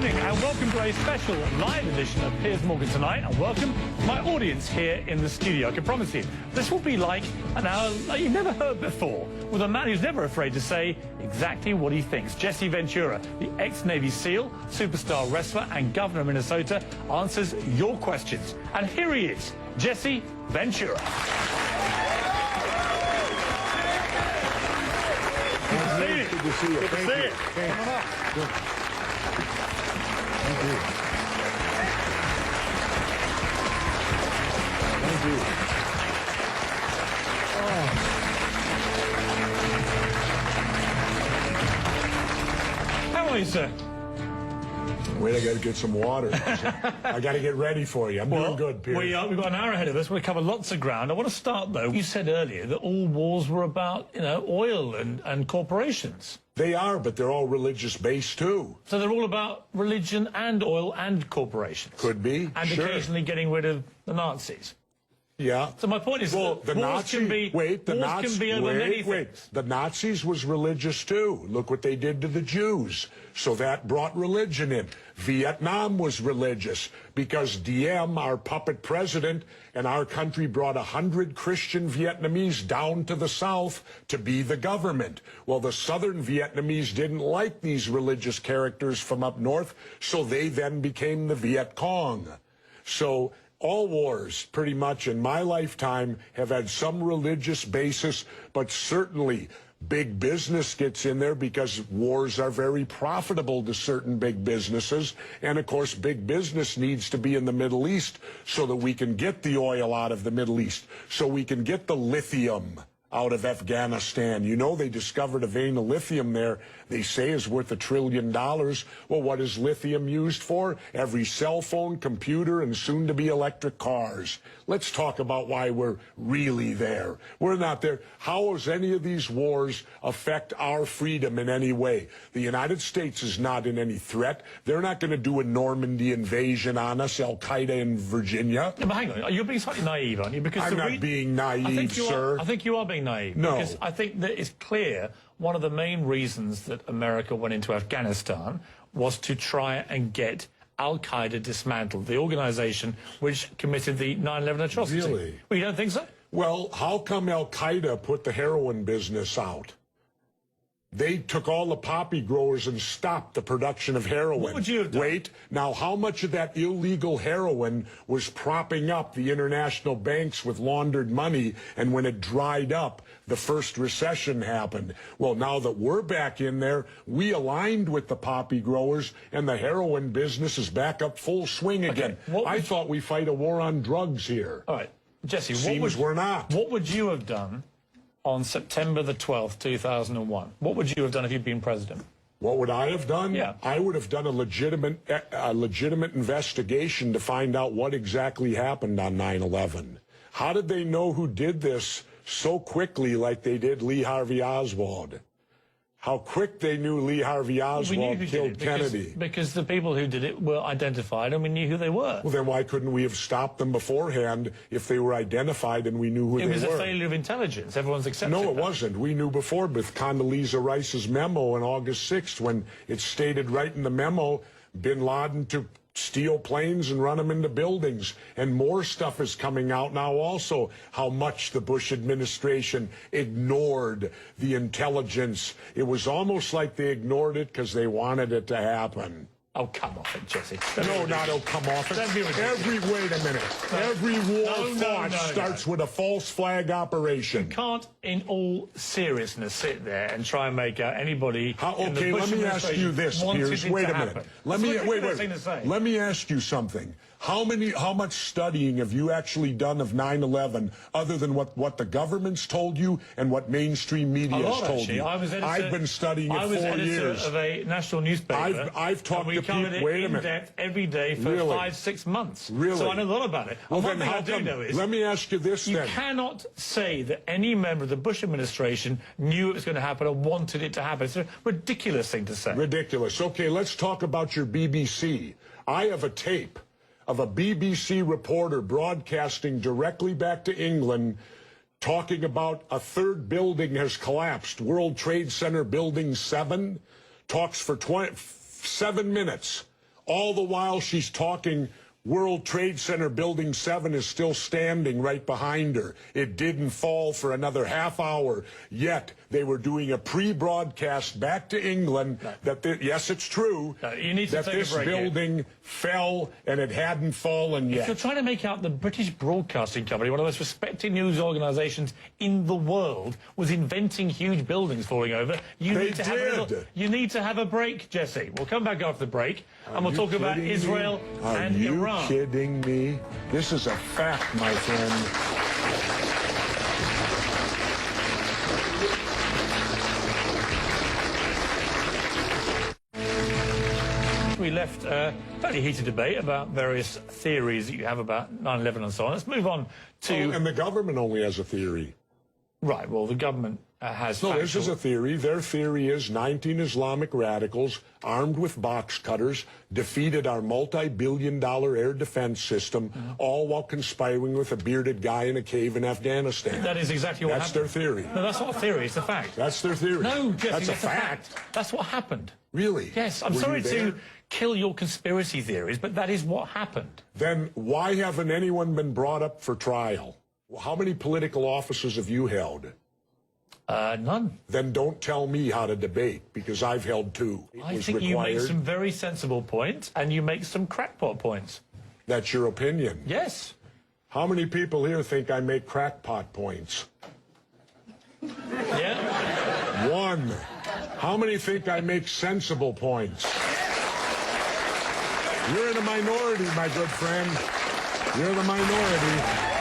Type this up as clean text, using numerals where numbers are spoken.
evening and welcome to a special live edition of Piers Morgan Tonight, and welcome to my audience here in the studio. I can promise you, this will be like an hour like you've never heard before, with a man who's never afraid to say exactly what he thinks. Jesse Ventura, the ex-Navy SEAL, superstar wrestler and governor of Minnesota, answers your questions. And here he is, Jesse Ventura. Good to see you. Good to see you. Come on up. Good. Thank you. Thank you. How are you, sir? Wait, I got to get some water. I got to get ready for you. I'm doing good, Piers. We've got an hour ahead of us. We'll cover lots of ground. I want to start, though. You said earlier that all wars were about, oil and corporations. They are, but they're all religious-based, too. So they're all about religion and oil and corporations. Could be, and sure. occasionally getting rid of the Nazis. Yeah. So my point is, well, the Nazis can be over many things. The Nazis was religious too. Look what they did to the Jews. So that brought religion in. Vietnam was religious because Diem, our puppet president, and our country brought 100 Christian Vietnamese down to the south to be the government. Well, the southern Vietnamese didn't like these religious characters from up north, so they then became the Viet Cong. So all wars, pretty much in my lifetime, have had some religious basis, but certainly big business gets in there because wars are very profitable to certain big businesses. And, of course, big business needs to be in the Middle East so that we can get the oil out of the Middle East, so we can get the lithium out of Afghanistan. You know, they discovered a vein of lithium there they say is worth $1 trillion. Well, what is lithium used for? Every cell phone, computer, and soon to be electric cars. Let's talk about why we're really there. We're not there. How does any of these wars affect our freedom in any way? The United States is not in any threat. They're not going to do a Normandy invasion on us, Al-Qaeda in Virginia. No, but hang on, you're being slightly naive, aren't you? Because I'm not being naive, sir. I think you are being naive. No. Because I think that it's clear one of the main reasons that America went into Afghanistan was to try and get Al-Qaeda dismantled, the organization which committed the 9/11 atrocity. Really? Well, you don't think so? Well, how come Al-Qaeda put the heroin business out? They took all the poppy growers and stopped the production of heroin. What would you have done? Wait, now how much of that illegal heroin was propping up the international banks with laundered money, and when it dried up, the first recession happened? Well, now that we're back in there, we aligned with the poppy growers, and the heroin business is back up full swing again. I thought we fight a war on drugs here. All right, Jesse, we're not. What would you have done on September the 12th, 2001? What would you have done if you'd been president? What would I have done? Yeah. I would have done a legitimate investigation to find out what exactly happened on 9/11. How did they know who did this so quickly like they did Lee Harvey Oswald? How quick they knew Lee Harvey Oswald killed Kennedy. Because the people who did it were identified and we knew who they were. Well, then why couldn't we have stopped them beforehand if they were identified and we knew who they were? It was a failure of intelligence. Everyone's accepted No, it that. wasn't. We knew before with Condoleezza Rice's memo on August 6th when it stated right in the memo, bin Laden to steal planes and run them into buildings. And more stuff is coming out now also, how much the Bush administration ignored the intelligence. It was almost like they ignored it because they wanted it to happen. Oh, come off it, Jesse. No, not oh, come off it. Wait a minute. Every war fought starts with a false flag operation. You can't, in all seriousness, sit there and try and make out anybody. Okay, let me ask you this, Piers. Wait a minute. Let me ask you something. How much studying have you actually done of 9/11 other than what the government's told you and what mainstream media has told you? I've been studying it 4 years. I was editor of a national newspaper. I've talked to people. Wait a minute. In depth every day for 5-6 months. Really? So I know a lot about it. Well, one thing I do know is, let me ask you this then. You cannot say that any member of the Bush administration knew it was going to happen or wanted it to happen. It's a ridiculous thing to say. Ridiculous. Okay, let's talk about your BBC. I have a tape of a BBC reporter broadcasting directly back to England talking about a third building has collapsed. World Trade Center Building 7 talks for 7 minutes All the while she's talking, World Trade Center Building 7 is still standing right behind her. It didn't fall for another half hour, yet they were doing a pre-broadcast back to England that, yes, it's true, you need to that this building fell and it hadn't fallen yet. If you're trying to make out the British Broadcasting Company, one of the most respected news organisations in the world, was inventing huge buildings falling over, you need to have a break, Jesse. We'll come back after the break and we'll talk about Israel and Iran. Are you kidding me? This is a fact, my friend. We left a fairly heated debate about various theories that you have about 9/11 and so on. Let's move on to... Oh, and the government only has a theory. Right, well, the government has... No, this is a theory. Their theory is 19 Islamic radicals armed with box cutters defeated our multi-billion-dollar air defense system, all while conspiring with a bearded guy in a cave in Afghanistan. That is exactly what happened. That's their theory. No, that's not a theory, it's a fact. That's their theory. No, Jesse, that's a fact. That's what happened. Really? Yes, I'm sorry to kill your conspiracy theories, but that is what happened. Then why haven't anyone been brought up for trial? How many political offices have you held? None. Then don't tell me how to debate, because I've held two. I think you make some very sensible points, and you make some crackpot points. That's your opinion? Yes. How many people here think I make crackpot points? Yeah. One. How many think I make sensible points? You're in a minority, my good friend. You're the minority.